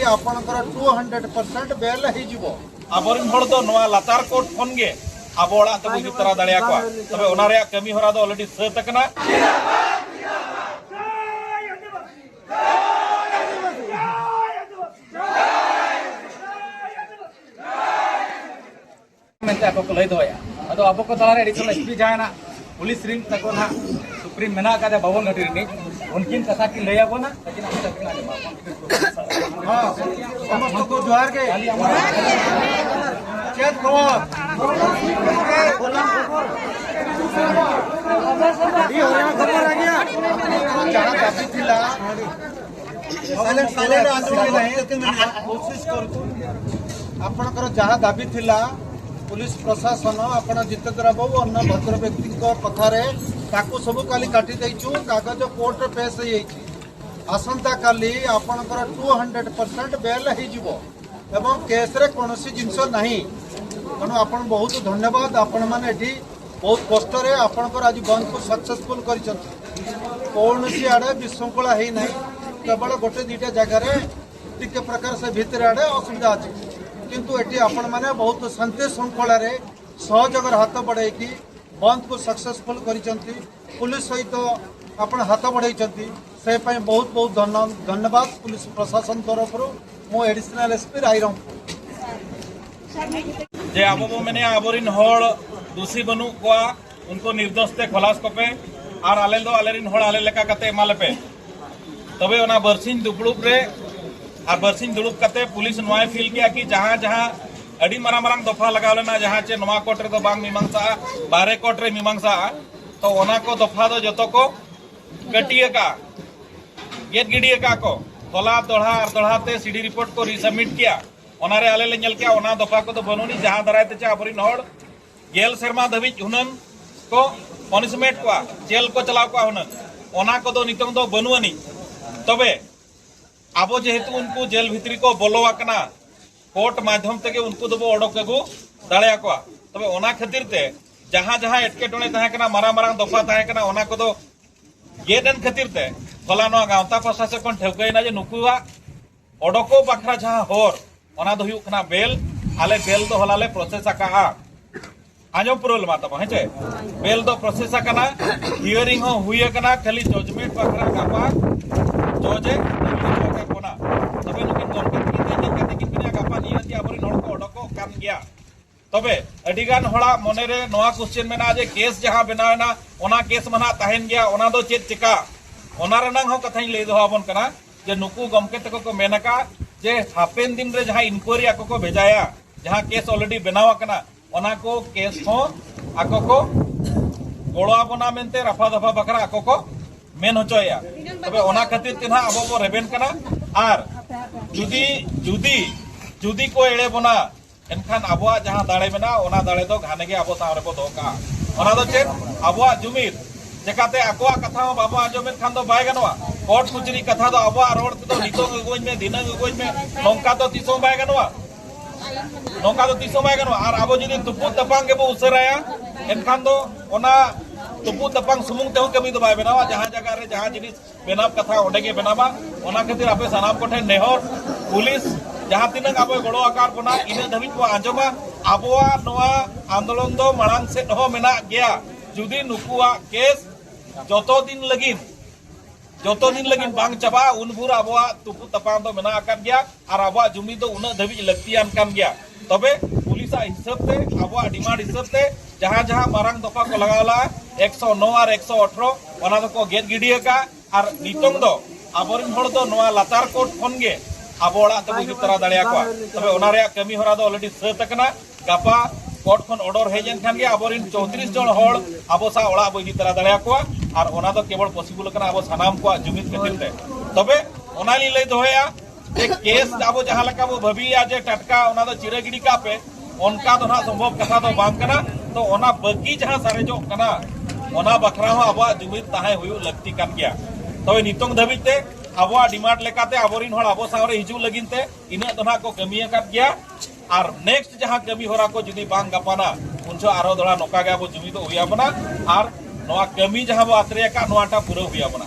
आपणकर 200% बेल हो आबोरिन हड़ दो नवा लातार कोर्ट खन गे आबो ओड़ा तब इदी तरा दाड़िया को तबे ओना रे कमी होरा दो ऑलरेडी सेट कना मेंते ako ko lay doya ado abo ko tala additional SP जायना पुलिस रिंग तको ना सुप्रीम मेना का भवन घटी नी उनकिन कथा की लय आबो ना लेकिन हम तक ना हां समस्त को जोहार के चेत प्रभाव ये हो रहा खबर आ गया जहां काफी थिला साइलेंट आंसर नहीं कोशिश करू आपनकर जहां दाबी थिला पुलिस प्रशासन आपण जितेंद्र बाबू अन्य भद्र व्यक्ति कथार सब काली काटी देचु कागज कोर्ट पेश आसंता काली आपणकर 200% बेल हो केस रे कौन जिनस नहीं तेणु आपण बहुत धन्यवाद आपण मैंने बहुत कष्ट आपणकर आज बंद को सक्सेसफुल कर कौन आड़े विशृंखला है ना केवल गोटे दुटा जगार टी प्रकार से भितर आड़े असुविधा अच्छे किंतु एटी आपण माने बहुत शांति श्रृंखला रे सहयोग हाथ बढ़ाई बंद को सक्सेसफुल करिसंती पुलिस सहित आपण हाथ बढ़ाई से बहुत बहुत धन्यवाद पुलिस प्रशासन तरफ मो एडिशनल एसपी रायरंग जे आबो मैंने आबोरिन हड़ दोषी बनू को उनको निर्दोष ते खलास कोपे और आले दो आलेरिन हड़ आले लेका कते एमाले पे तबे ओना बरसिन दुपड़ुप रे और बरसिन दुड़ुब कते पुलिस नोय फील किया कि जहां जहां अड़ी मारा मारांग दफा लगाव लेना जहां चे नवा कोर्ट रे तो बांग मीमांसा बारे कोर्ट रे मीमांसा तो ओना को दफा दो जतो को कटिए का गेट गिडिए का को तोला दोढ़ा और दोढ़ाते सीडी रिपोर्ट को रिसबमिट किया ओना रे आले ले नेल किया ओना दफा को तो बनोनी जहां दरायते चे आबरिन हड़ जेल शर्मा धबिज हुनन को पनिशमेंट को जेल को चलाव को हुनन ओना को दो नितंग दो बनुअनी तबे आबो जेहेतु उनको जेल भितरी को बोलोवाकना कोर्ट माध्यम तक उनको दबो ओडक को दाड़े को तबे ओना खातिर ते जहां जहां एटकेटोणे ताहे कना मारा मारांग दफा ताहे कना ओना को दो गेदन खातिर ते फलानो गावता प्रशासन कोन ठेवकैना जे नुकुवा ओडको बाखरा जहां होर ओना दो हुयुक कना बेल आले बेल दो हलाले प्रोसेस का आजो पुरोल माता हेचे बेल दो प्रोसेस कना हियरिंग हो हुए कना खाली जजमेंट बाखरा गापा जजे तबे नुकिन गमके किन कते किन कनिया गापा नियति आबरिन हड़ को ओडको कान गया तबे अडिगान हड़ा मने रे नोआ क्वेश्चन मेना जे केस जहां बनावेना ओना केस मना ताहेन गया ओना दो चेत चिका ओना रनांग हो कथाई ले दो आबन कना जे नुकु गमके तको को मेनका जे हापेन दिन रे जहां इंक्वायरी आको को भेजाया जहां केस ऑलरेडी बनावा कना ओना को केस हो आको को गोड़ो आबना मेनते रफा दफा बकरा आको को मेन होचोया तबे ओना खातिर तिना आबो बो रेबेन कना आर जुदी जुदी जुदी को एड़े बना एनखान आबोआ जहां दाड़े मेना ओना दाड़े दो घाने के आबो सामरे बो दोका ओना दो चेत आबोआ जुमिर जेकाते आकोआ कथा बाबा आजोमेन खान दो बाय गनवा कोर्ट कुचरी कथा दो आबोआ रोड तो नितो गगोज में दिन गगोज में नोंका तो तिसो बाय गनवा नोंका तो तिसो बाय गनवा आर आबो जुदी तुपु तपांग के बो उसराया एनखान दो ओना तुपु तपांग सुमुंग तेहो कमी दो बाय बनावा जहां जगह रे जहां जिनिस बेनाब कथा ओडे के बेनाबा ओना खातिर आपे सनाम कोठे नेहर पुलिस जहां तिनंग आबो गड़ो आकार बना इने धबित को आंजोमा आबोआ नोआ आंदोलन दो मांग से हो मेना गया जुदी नुकुआ केस जोतो दिन लगिन बांग चबा उनभुर आबोआ तुपु तपांग दो मेना आकार गया और आबोआ जुमी दो उन धबित लक्तियान कान गया तबे पुलिस हिसाब से आबोआ डिमांड हिसाब से जहां जहां मारांग दफा को लगावला 109 और 118 ओना दो को गेट गिडिया का और नितंग दो आबोरिन हड़ दो नोआ लातार कोर्ट खन गे आबो ओड़ा तब इदी तरा दाड़िया को तबे ओना रे कमी होरा दो ऑलरेडी सेट कना गापा कोर्ट खन ऑर्डर हेजन खान गे आबोरिन 34 जन हड़ आबो सा ओड़ा बो इदी तरा दाड़िया को और ओना दो केवल पॉसिबल कना आबो सनाम को जुमित खातिर ते तबे ओना ली लई दोया जे केस आबो जहां लका बो भबिया जे टटका ओना दो चिरगिडी का पे उनका तो ना संभव कथा तो बांग कना तो ओना बगी जहां सारेजो कना ओना बखरा हो आबो जुमित ताहे हुयु लगती कान गया तबे नितंग धबिते आबो डिमांड लेकाते आबोरिन हड़ आबो सावरे हिजु लगिनते इने तो ना को कमिया का गया और नेक्स्ट जहां कमी होरा को जुदी बांग गापाना उनसो आरो दड़ा नोका गे आबो जुमी तो हुया बना और नोआ कमी जहां बो आत्रेया का नोआटा पूरा हुया बना